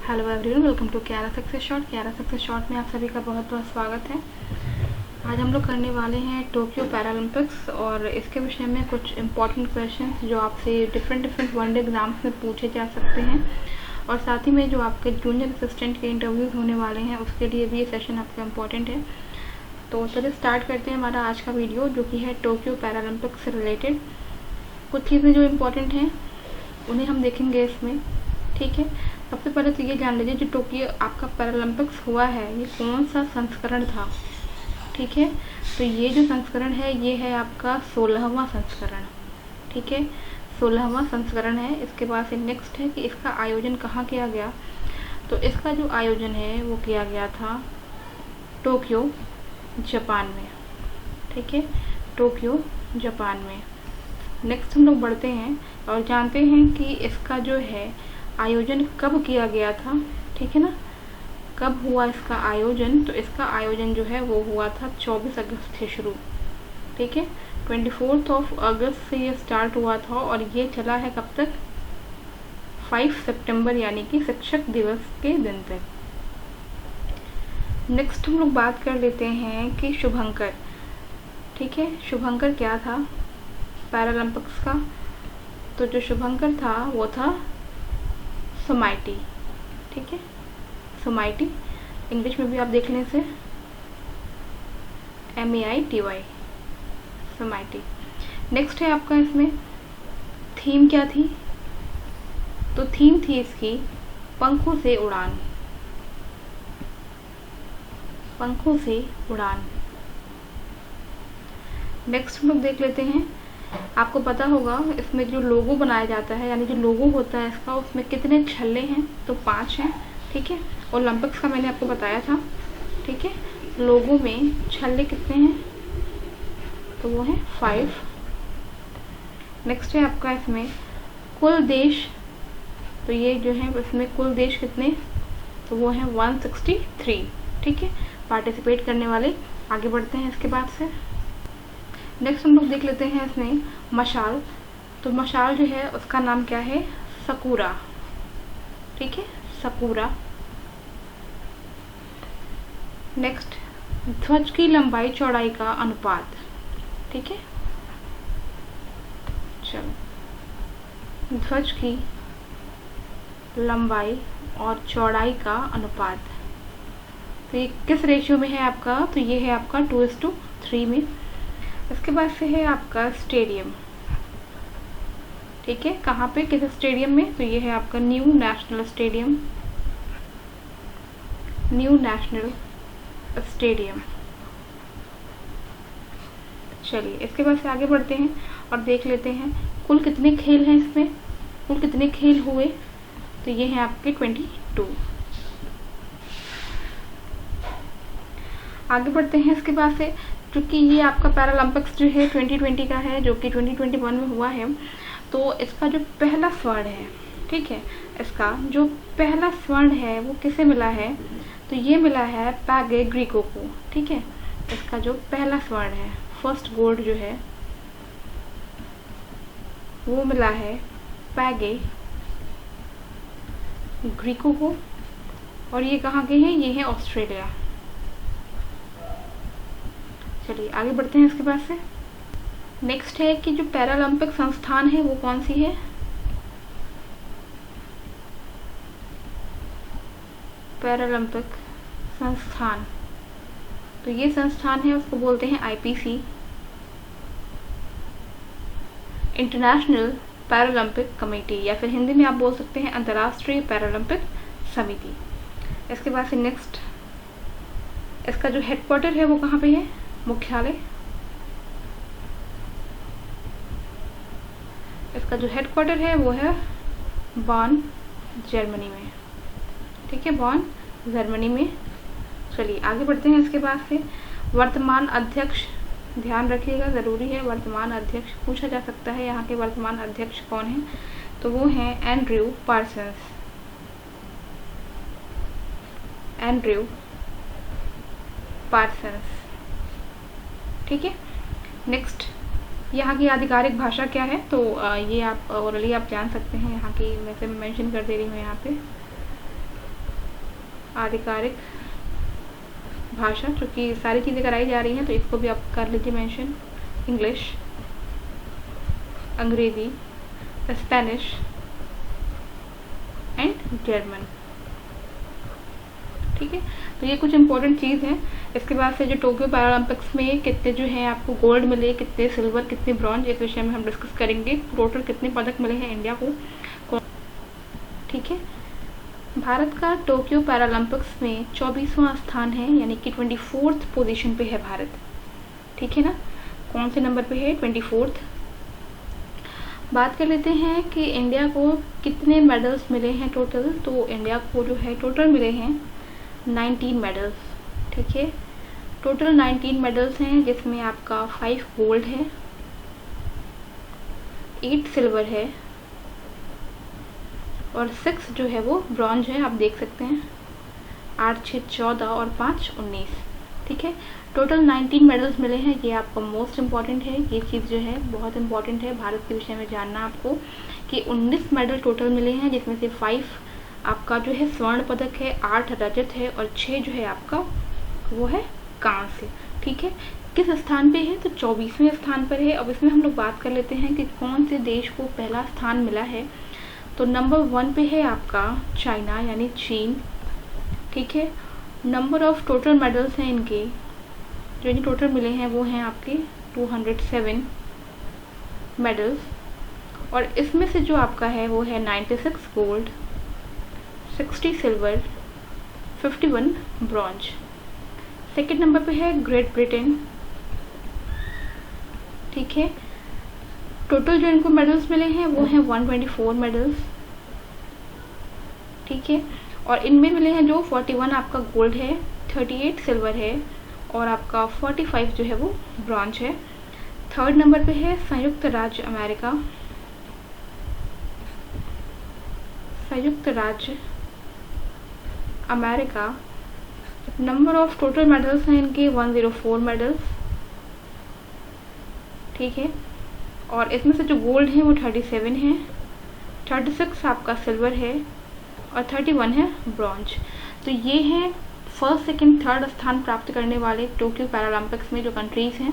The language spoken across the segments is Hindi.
हेलो एवरीवन, वेलकम टू क्यारा सक्सेस शॉट। क्यारा सक्सेस शॉट में आप सभी का बहुत बहुत स्वागत है। आज हम लोग करने वाले हैं टोक्यो पैरालंपिक्स और इसके विषय में कुछ इम्पॉर्टेंट क्वेश्चंस जो आपसे डिफरेंट वनडे एग्जाम्स में पूछे जा सकते हैं और साथ ही में जो आपके जूनियर असिस्टेंट के इंटरव्यूज़ होने वाले हैं उसके लिए भी ये सेशन आपका इम्पॉर्टेंट है। तो चलिए स्टार्ट करते हैं हमारा आज का वीडियो, जो कि है टोक्यो पैरालंपिक्स से रिलेटेड। कुछ चीज़ें जो इम्पोर्टेंट हैं उन्हें हम देखेंगे इसमें, ठीक है। सबसे पहले तो ये जान लीजिए जो टोक्यो आपका पैरालंपिक्स हुआ है ये कौन सा संस्करण था, ठीक है। तो ये जो संस्करण है ये है आपका 16वां संस्करण, ठीक है, 16वां संस्करण है। इसके बाद से नेक्स्ट है कि इसका आयोजन कहाँ किया गया। तो इसका जो आयोजन है वो किया गया था टोक्यो जापान में, ठीक है, टोक्यो जापान में। नेक्स्ट हम लोग बढ़ते हैं और जानते हैं कि इसका जो है आयोजन कब किया गया था, ठीक है ना, कब हुआ इसका आयोजन। तो इसका आयोजन जो है वो हुआ था 24 अगस्त से शुरू, ठीक है, 24 अगस्त से ये स्टार्ट हुआ था और ये चला है कब तक, 5 सितंबर यानी कि शिक्षक दिवस के दिन तक। नेक्स्ट हम लोग बात कर लेते हैं कि शुभंकर, ठीक है, शुभंकर क्या था पैरालंपिक्स का। तो जो शुभंकर था वो था सोमाइटी, ठीक है, सोमाइटी, इंग्लिश में भी आप देख लें इसे MEITY, सोमाइटी। नेक्स्ट है आपका इसमें थीम क्या थी। तो थीम थी इसकी पंखों से उड़ान, पंखों से उड़ान। नेक्स्ट हम लोग देख लेते हैं, आपको पता होगा इसमें जो लोगो बनाया जाता है यानी जो लोगो होता है इसका, उसमें कितने छल्ले हैं। तो 5 हैं, ठीक है। ओलंपिक्स का मैंने आपको बताया था, ठीक है, लोगो में छल्ले कितने हैं, तो वो है 5। नेक्स्ट है आपका इसमें कुल देश। तो ये जो है इसमें कुल देश कितने, तो वो है 163, ठीक है, पार्टिसिपेट करने वाले। आगे बढ़ते हैं इसके बाद से। नेक्स्ट हम लोग देख लेते हैं इसमें मशाल। तो मशाल जो है उसका नाम क्या है, सकुरा, ठीक है, सकुरा। नेक्स्ट ध्वज की लंबाई चौड़ाई का अनुपात, ठीक है, चलो, ध्वज की लंबाई और चौड़ाई का अनुपात, तो ये किस रेशियो में है आपका, तो ये है आपका 2:3 में। इसके बाद से है आपका स्टेडियम, ठीक है, कहाँ पे, किस स्टेडियम में, तो ये है आपका new national stadium, new national stadium. चलिए इसके बाद से आगे बढ़ते हैं और देख लेते हैं कुल कितने खेल हैं इसमें, कुल कितने खेल हुए। तो ये हैं आपके 22। आगे बढ़ते हैं इसके बाद से, क्योंकि ये आपका पैरालंपिक्स जो है 2020 का है जो कि 2021 में हुआ है। तो इसका जो पहला स्वर्ण है, ठीक है, इसका जो पहला स्वर्ण है वो किसे मिला है, तो ये मिला है पैगे ग्रीको को, ठीक है। इसका जो पहला स्वर्ण है, फर्स्ट गोल्ड जो है वो मिला है पैगे ग्रीको को। और ये कहाँ के हैं, ये है ऑस्ट्रेलिया। चलिए आगे बढ़ते हैं इसके बाद से। नेक्स्ट है कि जो पैरालंपिक संस्थान है वो कौन सी है, पैरालंपिक संस्थान। तो ये संस्थान है उसको बोलते हैं IPC, इंटरनेशनल पैरालंपिक कमेटी, या फिर हिंदी में आप बोल सकते हैं अंतर्राष्ट्रीय पैरालंपिक समिति। इसके बाद से नेक्स्ट इसका जो हेडक्वार्टर है वो कहाँ पे है, मुख्यालय। इसका जो हेडक्वार्टर है वो है बॉन, जर्मनी में, ठीक है, बॉन, जर्मनी में। चलिए आगे बढ़ते हैं इसके बाद से। वर्तमान अध्यक्ष, ध्यान रखिएगा, ज़रूरी है, वर्तमान अध्यक्ष पूछा जा सकता है, यहाँ के वर्तमान अध्यक्ष कौन हैं, तो वो हैं एंड्रयू पार्सन्स, एंड्रयू पार्सन्स, ठीक है। नेक्स्ट यहाँ की आधिकारिक भाषा क्या है, तो ये आप ऑलरेडी आप जान सकते हैं, यहाँ की वैसे मैं मेंशन कर दे रही हूँ यहाँ पे। आधिकारिक भाषा, चूँकि सारी चीज़ें कराई जा रही हैं तो इसको भी आप कर लीजिए मेंशन। इंग्लिश, अंग्रेज़ी, स्पेनिश एंड जर्मन। ठीक है, तो ये कुछ इम्पोर्टेंट चीज़ है। इसके बाद से जो टोक्यो पैरालंपिक्स में कितने जो हैं आपको गोल्ड मिले, कितने सिल्वर, कितने ब्रॉन्ज, इस विषय में हम डिस्कस करेंगे। टोटल कितने पदक मिले हैं इंडिया को। ठीक है, भारत का टोक्यो पैरालंपिक्स में 24वां स्थान है, यानी कि 24th पोजीशन पे है भारत। ठीक है ना, कौन से नंबर पे है? 24th। बात कर लेते हैं कि इंडिया को कितने मेडल्स मिले हैं टोटल। तो इंडिया को जो है टोटल मिले हैं 19 मेडल्स। ठीक है, टोटल 19 मेडल्स हैं, जिसमें आपका 5 गोल्ड है, 8 सिल्वर है और 6 जो है वो ब्रॉन्ज है। आप देख सकते हैं 8, 6, 14 और 5, 19। ठीक है, टोटल 19 मेडल्स मिले हैं। ये आपका मोस्ट इम्पॉर्टेंट है, ये चीज़ जो है बहुत इम्पॉर्टेंट है भारत के विषय में जानना आपको, कि 19 मेडल टोटल मिले हैं, जिसमें से 5 आपका जो है स्वर्ण पदक है, 8 रजत है और 6 जो है आपका वो है कांस्य। ठीक है, किस स्थान पे है? तो 24वें स्थान पर है। अब इसमें हम लोग बात कर लेते हैं कि कौन से देश को पहला स्थान मिला है। तो नंबर 1 पे है आपका चाइना, यानी चीन। ठीक है, नंबर ऑफ टोटल मेडल्स हैं इनके, जो इन्हें टोटल मिले हैं वो हैं आपके 207 मेडल्स। और इसमें से जो आपका है वो है 96 gold, 60 silver, 51 bronze. Second number पे है ग्रेट ब्रिटेन। ठीक है, टोटल जो इनको मेडल्स मिले हैं वो हैं 124 मेडल्स। ठीक है, और इनमें मिले हैं जो 41 आपका गोल्ड है, 38 सिल्वर है और आपका 45 जो है वो ब्रॉन्ज है। थर्ड नंबर पे है संयुक्त राज्य अमेरिका। संयुक्त राज्य America, number of total medals हैं इनके 104 मेडल्स। ठीक है, और इसमें से जो गोल्ड है वो 37 है, 36 आपका सिल्वर है और 31 है ब्रॉन्ज। तो ये हैं फर्स्ट, सेकंड, थर्ड स्थान प्राप्त करने वाले टोक्यो पैरालंपिक्स में जो कंट्रीज़ हैं।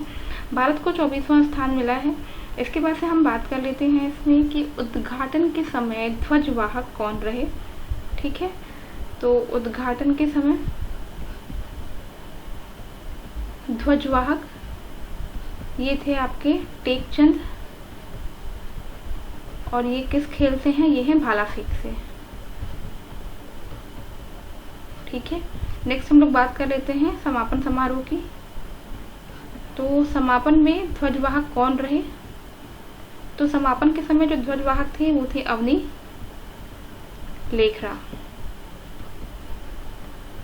भारत को 24वां स्थान मिला है। इसके बाद से हम बात कर लेते हैं इसमें कि उद्घाटन के समय ध्वजवाहक कौन रहे। ठीक है, तो उद्घाटन के समय ध्वजवाहक ये थे आपके टेकचंद, और ये किस खेल से हैं? ये हैं भाला फेंक से। ठीक है, नेक्स्ट हम लोग बात कर लेते हैं समापन समारोह की। तो समापन में ध्वजवाहक कौन रहे? तो समापन के समय जो ध्वजवाहक थे वो थे अवनी लेखरा।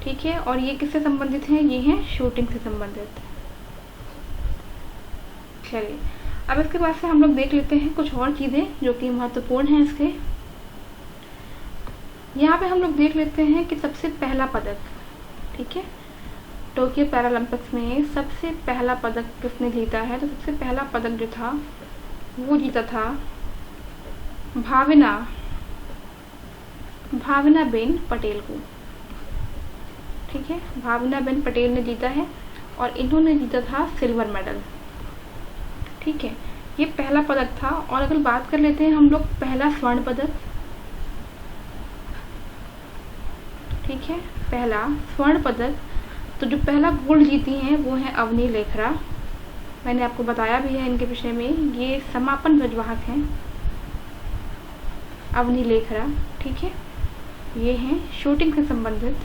ठीक है, और ये किससे संबंधित हैं? ये हैं शूटिंग से संबंधित। चलिए, अब इसके बाद से हम लोग देख लेते हैं कुछ और चीज़ें जो कि महत्वपूर्ण हैं इसके। यहाँ पे हम लोग देख लेते हैं कि सबसे पहला पदक, ठीक है, टोक्यो पैरालंपिक्स में सबसे पहला पदक किसने जीता है? तो सबसे पहला पदक जो था वो जीता था भावनाबेन पटेल को। ठीक है, भावनाबेन पटेल ने जीता है और इन्होंने जीता था सिल्वर मेडल। ठीक है, ये पहला पदक था। और अगर बात कर लेते हैं हम लोग पहला स्वर्ण पदक, ठीक है, पहला स्वर्ण पदक, तो जो पहला गोल्ड जीती हैं वो है अवनी लेखरा। मैंने आपको बताया भी है इनके विषय में, ये समापन ध्वजवाहक हैं अवनी लेखरा। ठीक है, ये हैं शूटिंग से संबंधित।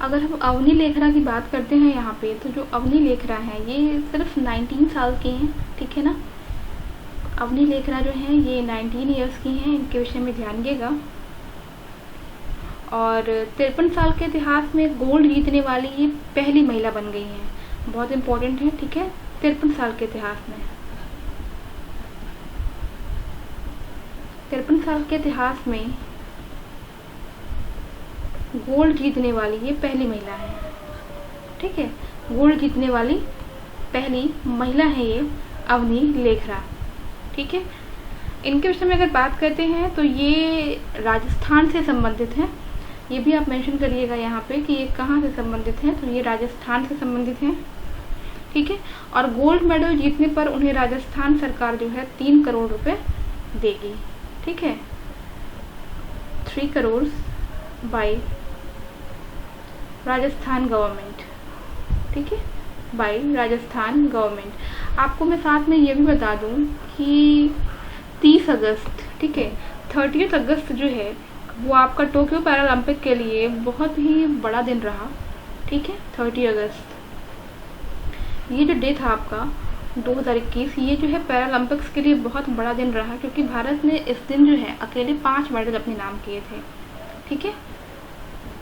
अगर हम अवनी लेखरा की बात करते हैं यहाँ पे, तो जो अवनी लेखरा हैं ये सिर्फ 19 साल के हैं। ठीक है ना, अवनी लेखरा जो हैं ये 19 ईयर्स की हैं, इनके विषय में ध्यान दीजिएगा। और 53 साल के इतिहास में गोल्ड जीतने वाली ये पहली महिला बन गई हैं, बहुत इम्पोर्टेंट है। ठीक है, 53 साल के इतिहास में, 53 साल के इतिहास में गोल्ड जीतने वाली ये पहली महिला है। ठीक है, गोल्ड जीतने वाली पहली महिला है ये अवनी लेखरा। ठीक है, इनके विषय में अगर बात करते हैं तो ये राजस्थान से संबंधित हैं। ये भी आप मेंशन करिएगा यहाँ पे कि ये कहाँ से संबंधित हैं, तो ये राजस्थान से संबंधित हैं, ठीक है। और गोल्ड मेडल जीतने पर उन्हें राजस्थान सरकार जो है 3 करोड़ रुपए देगी, ठीक है। 3 करोड़ बाय राजस्थान गवर्नमेंट, ठीक है, बाय राजस्थान गवर्नमेंट। आपको मैं साथ में ये भी बता दूं कि 30 अगस्त, ठीक है, 30 अगस्त जो है वो आपका टोक्यो पैरालंपिक के लिए बहुत ही बड़ा दिन रहा, ठीक है। 30 अगस्त ये जो डे था आपका 2021, ये जो है पैरालंपिक्स के लिए बहुत बड़ा दिन रहा, क्योंकि भारत ने इस दिन जो है अकेले 5 मेडल अपने नाम किए थे, ठीक है।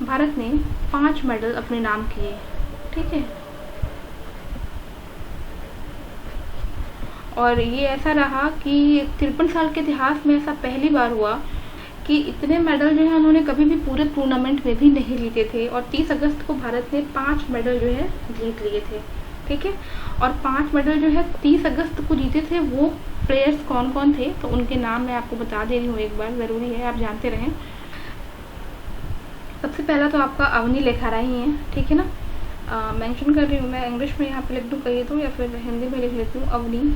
भारत ने 5 मेडल अपने नाम किए, ठीक है। और ये ऐसा रहा कि 53 साल के इतिहास में ऐसा पहली बार हुआ कि इतने मेडल जो है उन्होंने कभी भी पूरे टूर्नामेंट में भी नहीं जीते थे। और 30 अगस्त को भारत ने 5 मेडल जो है जीत लिए थे, ठीक है। और 5 मेडल जो है 30 अगस्त को जीते थे, वो प्लेयर्स कौन कौन थे तो उनके नाम मैं आपको बता दे रही हूँ, एक बार ज़रूरी है आप जानते रहें। सबसे पहला तो आपका अवनी लेखाराय ही है, ठीक है ना। मेंशन कर रही हूँ मैं, इंग्लिश में यहाँ पे लिख दूँ कहिए तो, या फिर हिंदी में लिख लेती हूँ, अवनी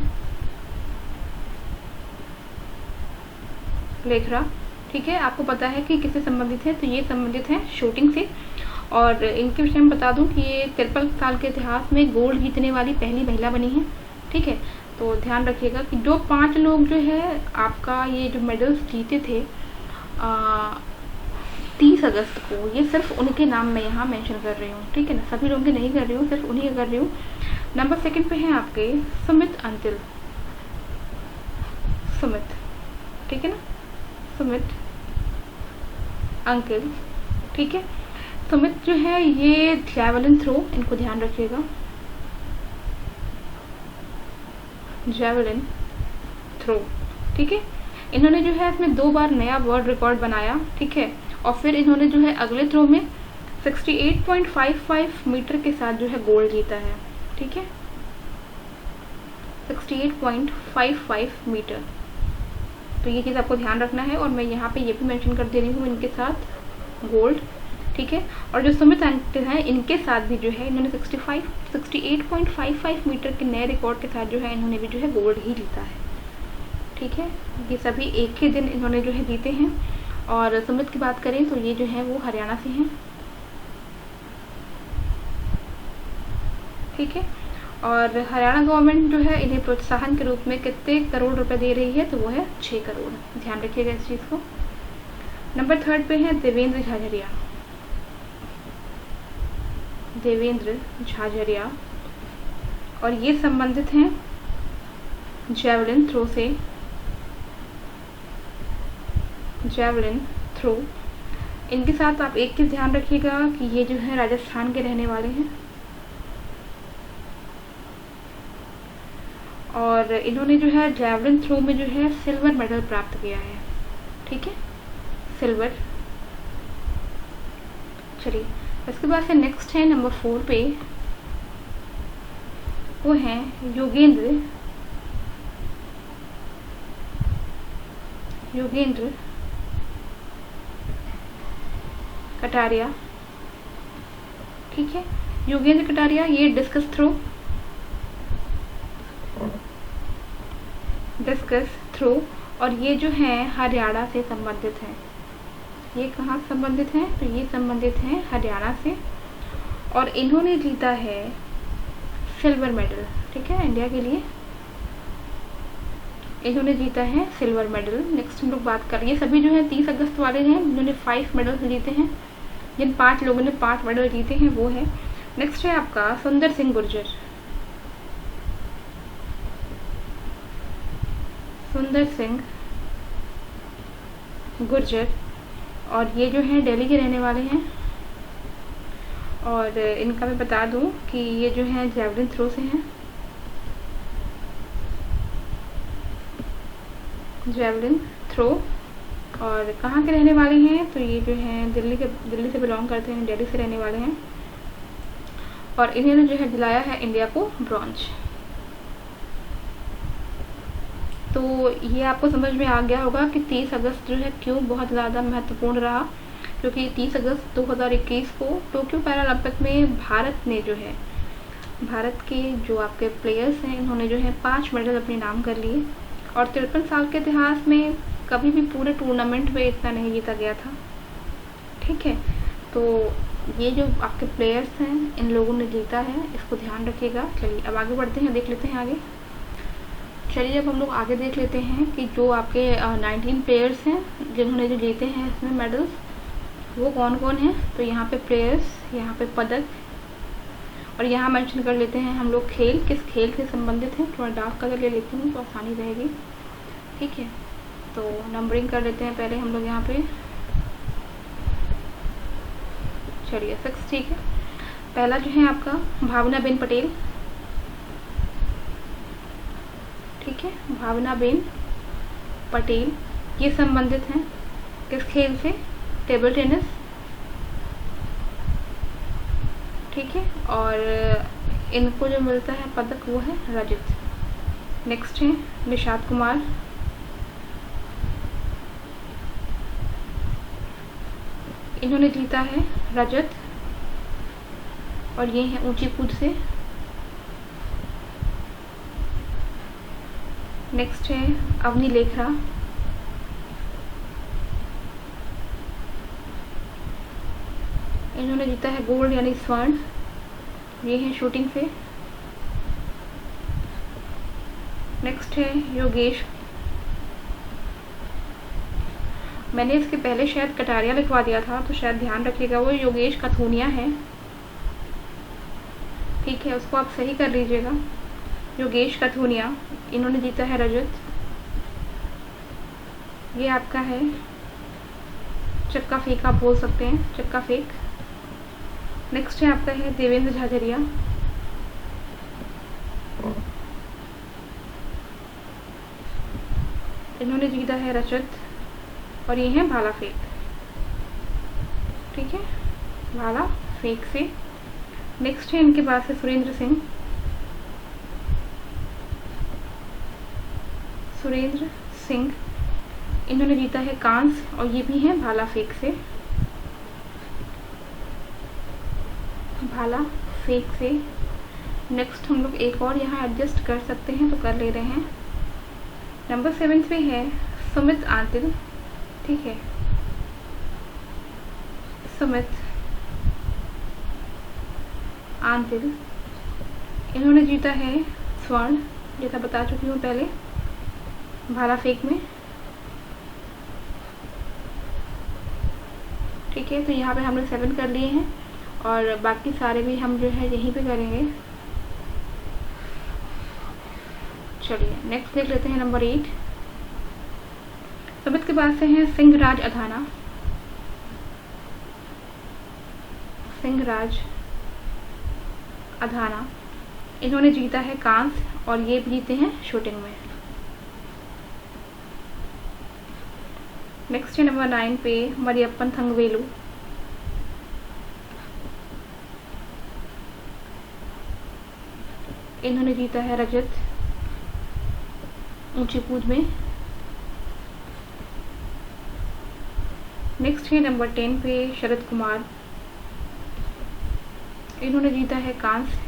लेखरा, ठीक है। आपको पता है कि किससे संबंधित है, तो ये संबंधित है शूटिंग से। और इनके विषय में बता दूं कि ये 53 साल के इतिहास में गोल्ड जीतने वाली पहली महिला बनी है, ठीक है। तो ध्यान रखिएगा कि जो 5 लोग जो है आपका ये जो मेडल्स जीते थे 30 अगस्त को, ये सिर्फ उनके नाम मैं यहाँ मेंशन कर रही हूँ, ठीक है ना। सभी लोगों के नहीं कर रही हूँ, सिर्फ उन्हीं के कर रही हूँ। नंबर 2 पे है आपके सुमित अंतिल, सुमित, ठीक है ना, सुमित अंकिल, ठीक है। सुमित जो है ये जैवलिन थ्रो, इनको ध्यान रखिएगा, जैवलिन थ्रो, ठीक है। इन्होंने जो है इसमें 2 बार नया वर्ल्ड रिकॉर्ड बनाया, ठीक है। और फिर इन्होंने जो है अगले थ्रो में 68.55 मीटर के साथ जो है गोल्ड जीता है, ठीक है। 68.55 मीटर, तो ये चीज़ आपको ध्यान रखना है। और मैं यहाँ पे ये भी मेंशन कर दे रही हूँ इनके साथ गोल्ड, ठीक है। और जो सुमित अंकिल हैं इनके साथ भी जो है इन्होंने 68.55 मीटर के नए रिकॉर्ड के साथ जो है इन्होंने भी जो है गोल्ड ही जीता है, ठीक है। ये सभी एक ही दिन इन्होंने जो है जीते हैं। और सुमित की बात करें तो ये जो है वो हरियाणा से हैं, ठीक है। और हरियाणा गवर्नमेंट जो है इन्हें प्रोत्साहन के रूप में कितने करोड़ रुपए दे रही है, तो वो है 6 करोड़, ध्यान रखिएगा इस चीज़ को। नंबर 3 पे है देवेंद्र झाझरिया, देवेंद्र झाझरिया, और ये संबंधित हैं जैवलिन थ्रो से, जैवलिन थ्रो। इनके साथ आप एक चीज़ ध्यान रखिएगा कि ये जो है राजस्थान के रहने वाले हैं। और इन्होंने जो है जैवलिन थ्रो में जो है सिल्वर मेडल प्राप्त किया है, ठीक है, सिल्वर। चलिए इसके बाद से नेक्स्ट है नंबर 4 पे, वो हैं योगेंद्र कटारिया, ठीक है। योगेंद्र कटारिया ये डिस्कस थ्रो, और ये जो है हरियाणा से संबंधित हैं। ये कहाँ संबंधित हैं, तो ये संबंधित हैं हरियाणा से। और इन्होंने जीता है सिल्वर मेडल, ठीक है, इंडिया के लिए इन्होंने जीता है सिल्वर मेडल। नेक्स्ट हम लोग बात कर, ये सभी जो है 30 अगस्त वाले हैं जिन्होंने 5 मेडल जीते हैं। जिन 5 लोगों ने 5 मेडल जीते हैं वो है। नेक्स्ट है आपका सुंदर सिंह गुर्जर, सुंदर सिंह गुर्जर, और ये जो है दिल्ली के रहने वाले हैं। और इनका मैं बता दूं कि ये जो है जैवलिन थ्रो से हैं, जैवलिन थ्रो। और कहाँ के रहने वाले हैं, तो ये जो है दिल्ली से बिलोंग करते हैं, दिल्ली से रहने वाले हैं। और इन्होंने जो है दिलाया है इंडिया को ब्रॉन्ज, तो ये आपको समझ में आ गया होगा कि 30 अगस्त जो है क्यों बहुत ज़्यादा महत्वपूर्ण रहा, क्योंकि 30 अगस्त 2021 को टोक्यो पैरालंपिक में भारत के जो आपके प्लेयर्स हैं इन्होंने जो है 5 मेडल अपने नाम कर लिए, और 53 साल के इतिहास में कभी भी पूरे टूर्नामेंट में इतना नहीं जीता गया था। ठीक है, तो ये जो आपके प्लेयर्स हैं इन लोगों ने जीता है, इसको ध्यान रखिएगा। चलिए अब आगे बढ़ते हैं, देख लेते हैं आगे। चलिए अब हम लोग आगे देख लेते हैं कि जो आपके 19 प्लेयर्स हैं जिन्होंने जो जीते हैं इसमें मेडल्स, वो कौन कौन हैं। तो यहाँ पे प्लेयर्स, यहाँ पे पदक, और यहाँ मेंशन कर लेते हैं हम लोग खेल, किस खेल से संबंधित हैं। थोड़ा डार्क कलर ले लेती हूँ तो आसानी रहेगी। ठीक है, तो नंबरिंग कर लेते हैं पहले हम लोग यहाँ पे। चलिए 6, ठीक है। पहला जो है आपका भावनाबेन पटेल। ठीक है, भावनाबेन पटेल, ये संबंधित हैं किस खेल से, टेबल टेनिस। ठीक है, और इनको जो मिलता है पदक वो है रजत। नेक्स्ट है निषाद कुमार। इन्होंने जीता है रजत, और ये है ऊंची कूद से। नेक्स्ट है अवनी लेखरा। इन्होंने जीता है गोल्ड यानी स्वर्ण, ये है शूटिंग से। नेक्स्ट है योगेश, मैंने इसके पहले शायद कटारिया लिखवा दिया था तो शायद ध्यान रखिएगा, वो योगेश कथूनिया है। ठीक है, उसको आप सही कर लीजिएगा, योगेश कथूनिया। इन्होंने जीता है रजत। ये आपका है चक्का फेंक, आप बोल सकते हैं चक्का फेंक। नेक्स्ट है आपका है देवेंद्र झाझरिया। इन्होंने जीता है रजत, और ये है भाला फेंक। ठीक है, भाला फेंक से। नेक्स्ट है इनके पास है सुरेंद्र सिंह। सुरेंद्र सिंह, इन्होंने जीता है कांस्य, और ये भी है भाला फेंक से। भाला फेंक से। नेक्स्ट हम लोग एक और यहाँ एडजस्ट कर सकते हैं तो कर ले रहे हैं। नंबर 7 पे है सुमित आंतिल। ठीक है, सुमित आंतिल, इन्होंने जीता है स्वर्ण, जैसा बता चुकी हूँ पहले, भाला फेंक में। ठीक है, तो यहाँ पे हमने 7 कर लिए हैं, और बाकी सारे भी हम जो है यहीं पे करेंगे। चलिए नेक्स्ट देख लेते हैं नंबर 8। सुमित के पास से है सिंहराज अधाना। सिंहराज अधाना, इन्होंने जीता है कांस्य, और ये भी जीते हैं शूटिंग में। नेक्स्ट है नंबर 9 पे मरियप्पन थंगवेलु। इन्होंने जीता है रजत ऊंची कूद में। नेक्स्ट है नंबर 10 पे शरद कुमार। इन्होंने जीता है कांस्य,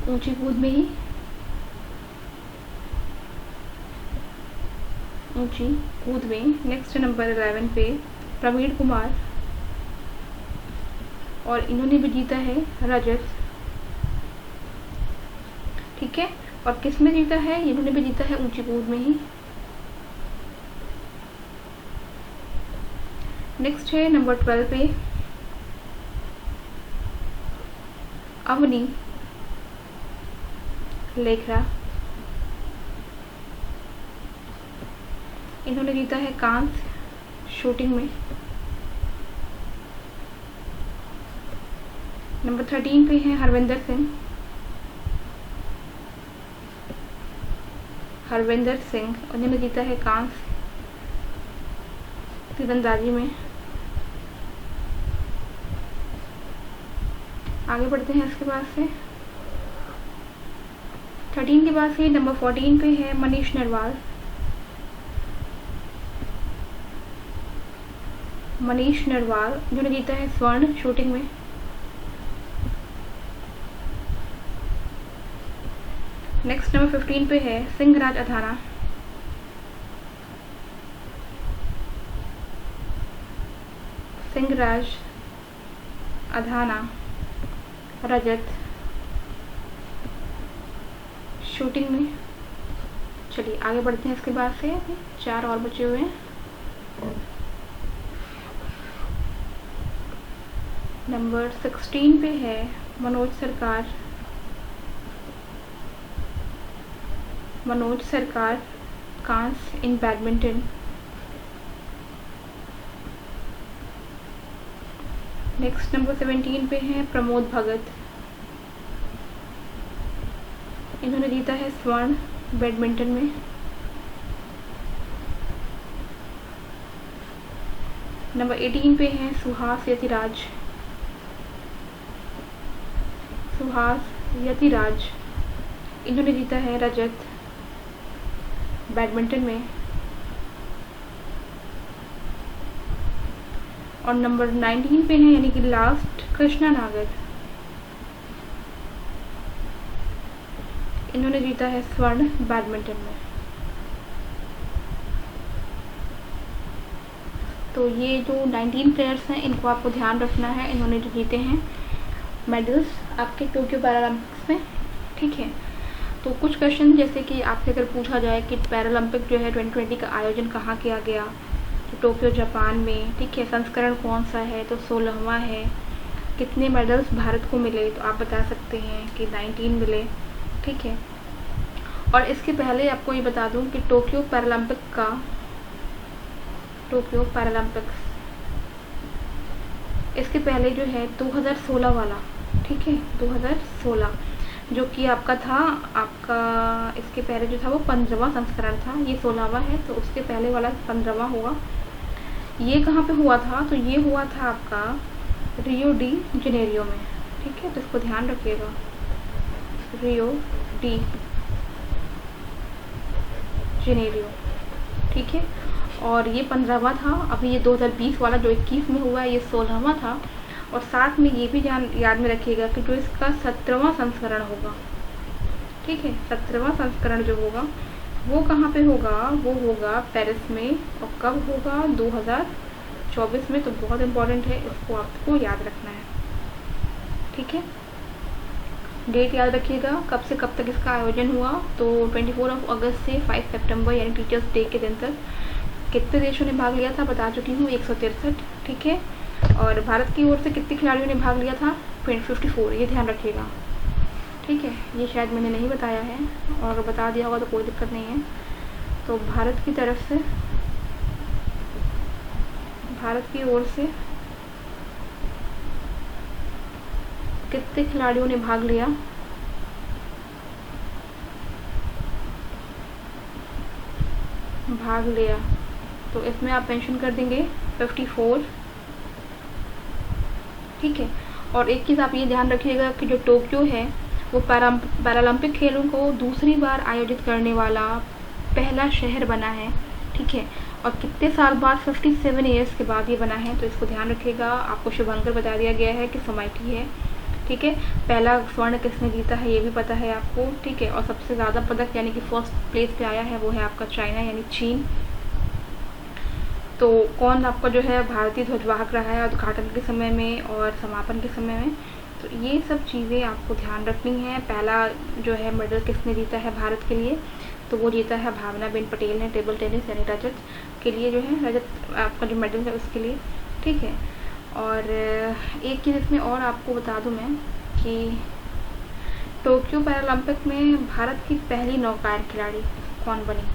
ऊंची कूद में ही, ऊंची कूद में। नेक्स्ट नंबर 11 पे प्रवीण कुमार, और इन्होंने भी जीता है रजत। ठीक है, और किस में जीता है, इन्होंने भी जीता है ऊंची कूद में ही। नेक्स्ट है नंबर 12 पे अवनी लेखरा। इन्होंने जीता है कांस्य शूटिंग में। नंबर 13 पे है हरविंदर सिंह। हरविंदर सिंह, उन्होंने जीता है कांस्य तीरंदाजी में। आगे बढ़ते हैं इसके बाद से। 13 के बाद से नंबर 14 पे है मनीष नरवाल। मनीष नरवाल जिन्होंने जीता है स्वर्ण शूटिंग में। नेक्स्ट नंबर 15 पे है सिंहराज अधाना। सिंहराज अधाना रजत शूटिंग में। चलिए आगे बढ़ते हैं। इसके बाद से 4 और बचे हुए हैं। नंबर 16 पे है मनोज सरकार। मनोज सरकार कांस्य इन बैडमिंटन। नेक्स्ट नंबर 17 पे है प्रमोद भगत। इन्होंने जीता है स्वर्ण बैडमिंटन में। नंबर 18 पे है सुहास यतिराज। सुहास यतिराज इन्होंने जीता है रजत बैडमिंटन में। और नंबर 19 पे है यानी कि लास्ट कृष्णा नागर। इन्होंने जीता है स्वर्ण बैडमिंटन में। तो ये जो 19 प्लेयर्स हैं इनको आपको ध्यान रखना है, इन्होंने जो जीते हैं मेडल्स आपके टोक्यो पैरालंपिक्स में। ठीक है, तो कुछ क्वेश्चन जैसे कि आपसे अगर पूछा जाए कि पैरालंपिक जो है 2020 का आयोजन कहाँ किया गया, तो टोक्यो जापान में। ठीक है, संस्करण कौन सा है, तो 16वां है। कितने मेडल्स भारत को मिले, तो आप बता सकते हैं कि 19 मिले। ठीक है, और इसके पहले आपको ये बता दूं कि टोक्यो पैरालंपिक्स इसके पहले जो है 2016 वाला, ठीक है 2016 जो कि आपका था, इसके पहले जो था वो 15वां संस्करण था, ये 16वां है, तो उसके पहले वाला 15वां होगा। ये कहाँ पे हुआ था, तो ये हुआ था आपका रियो डी जनेरियो में। ठीक है, तो इसको ध्यान रखिएगा, रियो डी जनेरियो। ठीक है, और ये 15वां था। अभी ये 2020 वाला जो 21 में हुआ है ये 16वां था। और साथ में ये भी याद में रखिएगा कि जो इसका 17वां संस्करण होगा, ठीक है 17वां संस्करण जो होगा वो कहाँ पे होगा, वो होगा पेरिस में। और कब होगा, 2024 में। तो बहुत इम्पोर्टेंट है, इसको आपको याद रखना है। ठीक है, डेट याद रखिएगा कब से कब तक इसका आयोजन हुआ, तो 24 अगस्त से 5 सितंबर यानी टीचर्स डे के दिन तक। कितने देशों ने भाग लिया था बता चुकी हूँ, 163। ठीक है, और भारत की ओर से कितने खिलाड़ियों ने भाग लिया था, 54, ये ध्यान रखिएगा। ठीक है, ये शायद मैंने नहीं बताया है, और अगर बता दिया होगा तो कोई दिक्कत नहीं है। तो भारत की तरफ से, भारत की ओर से कितने खिलाड़ियों ने भाग लिया, तो इसमें आप मेंशन कर देंगे 54। ठीक है, और एक चीज़ आप ये ध्यान रखिएगा कि जो टोक्यो है वो पैरालंपिक खेलों को दूसरी बार आयोजित करने वाला पहला शहर बना है। ठीक है, और कितने साल बाद, 57 ईयर्स के बाद ये बना है, तो इसको ध्यान रखिएगा। आपको शुभंकर बता दिया गया है कि सोमाइटी है। ठीक है, पहला स्वर्ण किसने जीता है ये भी पता है आपको। ठीक है, और सबसे ज़्यादा पदक यानी कि फर्स्ट प्लेस पे आया है वो है आपका चाइना यानी चीन। तो कौन आपका जो है भारतीय ध्वजवाहक रहा है उद्घाटन के समय में और समापन के समय में, तो ये सब चीज़ें आपको ध्यान रखनी है। पहला जो है मेडल किसने जीता है भारत के लिए, तो वो जीता है भावनाबेन पटेल ने, टेबल टेनिस यानी रजत के लिए जो है, रजत आपका जो मेडल है उसके लिए। ठीक है, और एक चीज़ इसमें और आपको बता दूं मैं कि टोक्यो पैरालंपिक में भारत की पहली नौकायन खिलाड़ी कौन बनी।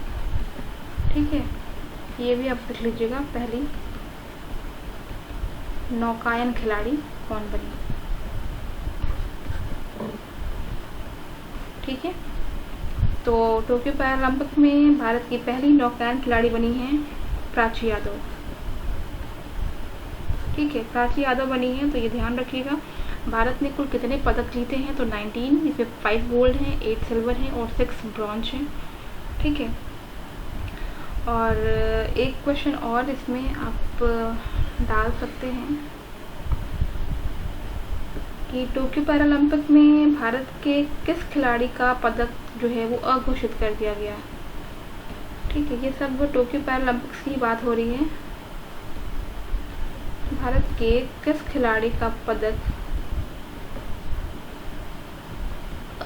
ठीक है, ये भी आप लिख लीजिएगा, पहली नौकायन खिलाड़ी कौन बनी। ठीक है, तो टोक्यो पैरालंपिक में भारत की पहली नौकायन खिलाड़ी बनी है प्राची यादव। ठीक है, प्राची यादव बनी है, तो ये ध्यान रखिएगा। भारत ने कुल कितने पदक जीते हैं? तो 19, इसमें 5 गोल्ड हैं, 8 सिल्वर हैं और 6 ब्रॉन्ज हैं। ठीक है, और एक क्वेश्चन और इसमें आप डाल सकते हैं कि टोक्यो पैरालंपिक में भारत के किस खिलाड़ी का पदक जो है वो अघोषित कर दिया गया। ठीक है, ये सब टोक्यो पैरालंपिक्स की बात हो रही है। भारत के किस खिलाड़ी का पदक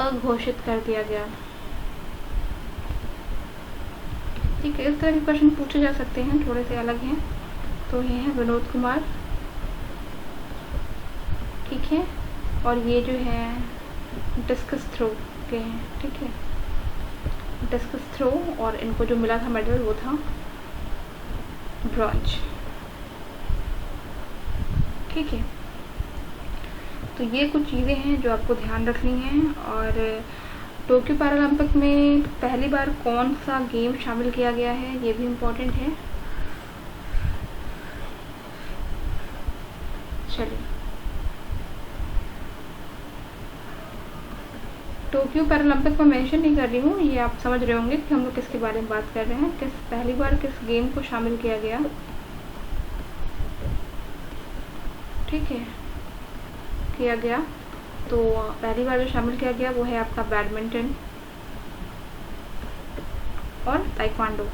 अघोषित कर दिया गया। ठीक है, इस तरह के क्वेश्चन पूछे जा सकते हैं, थोड़े से अलग हैं। तो ये है विनोद कुमार। ठीक है, और ये जो है डिस्कस थ्रो के हैं। ठीक है, डिस्कस थ्रो, और इनको जो मिला था मेडल वो था ब्रॉन्ज। ठीक है, तो ये कुछ चीज़ें हैं जो आपको ध्यान रखनी हैं। और टोक्यो पैरालंपिक में पहली बार कौन सा गेम शामिल किया गया है, ये भी इम्पोर्टेंट है। चलिए, टोक्यो पैरालंपिक में मेंशन नहीं कर रही हूँ, ये आप समझ रहे होंगे कि हम लोग किसके बारे में बात कर रहे हैं, पहली बार किस गेम को शामिल किया गया। ठीक है, किया गया, तो पहली बार जो शामिल किया गया वो है आपका बैडमिंटन और ताइक्वांडो।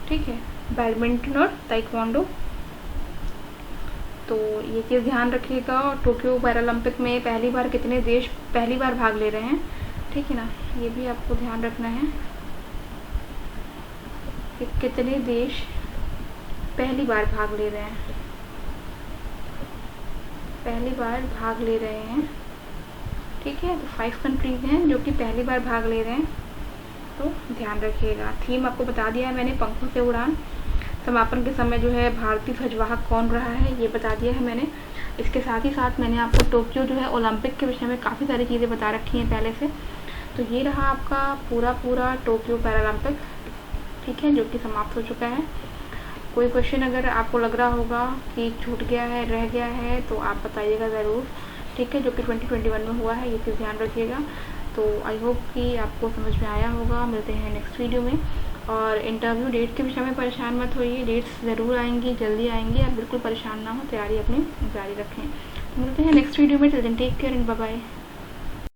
ठीक है, बैडमिंटन और ताइक्वांडो, तो ये चीज़ ध्यान रखिएगा। और टोक्यो पैरालंपिक में पहली बार कितने देश पहली बार भाग ले रहे हैं, ठीक है ना, ये भी आपको ध्यान रखना है कि कितने देश पहली बार भाग ले रहे हैं, पहली बार भाग ले रहे हैं। ठीक है, तो 5 कंट्रीज हैं जो कि पहली बार भाग ले रहे हैं, तो ध्यान रखिएगा। थीम आपको बता दिया है मैंने, पंखों से उड़ान। समापन के समय जो है भारतीय ध्वजवाहक कौन रहा है, ये बता दिया है मैंने। इसके साथ ही साथ मैंने आपको टोक्यो जो है ओलंपिक के विषय में काफ़ी सारी चीज़ें बता रखी हैं पहले से। तो ये रहा आपका पूरा टोक्यो पैरालंपिक, ठीक है, जो कि समाप्त हो चुका है। कोई क्वेश्चन अगर आपको लग रहा होगा कि छूट गया है, रह गया है, तो आप बताइएगा ज़रूर। ठीक है, जो कि 2021 में हुआ है, ये चीज़ ध्यान रखिएगा। तो आई होप कि आपको समझ में आया होगा। मिलते हैं नेक्स्ट वीडियो में। और इंटरव्यू डेट के विषय में परेशान मत होइए, डेट्स ज़रूर आएंगी, जल्दी आएंगी, आप बिल्कुल परेशान ना हो, तैयारी अपनी जारी रखें। मिलते हैं नेक्स्ट वीडियो में। Till then take care and bye bye.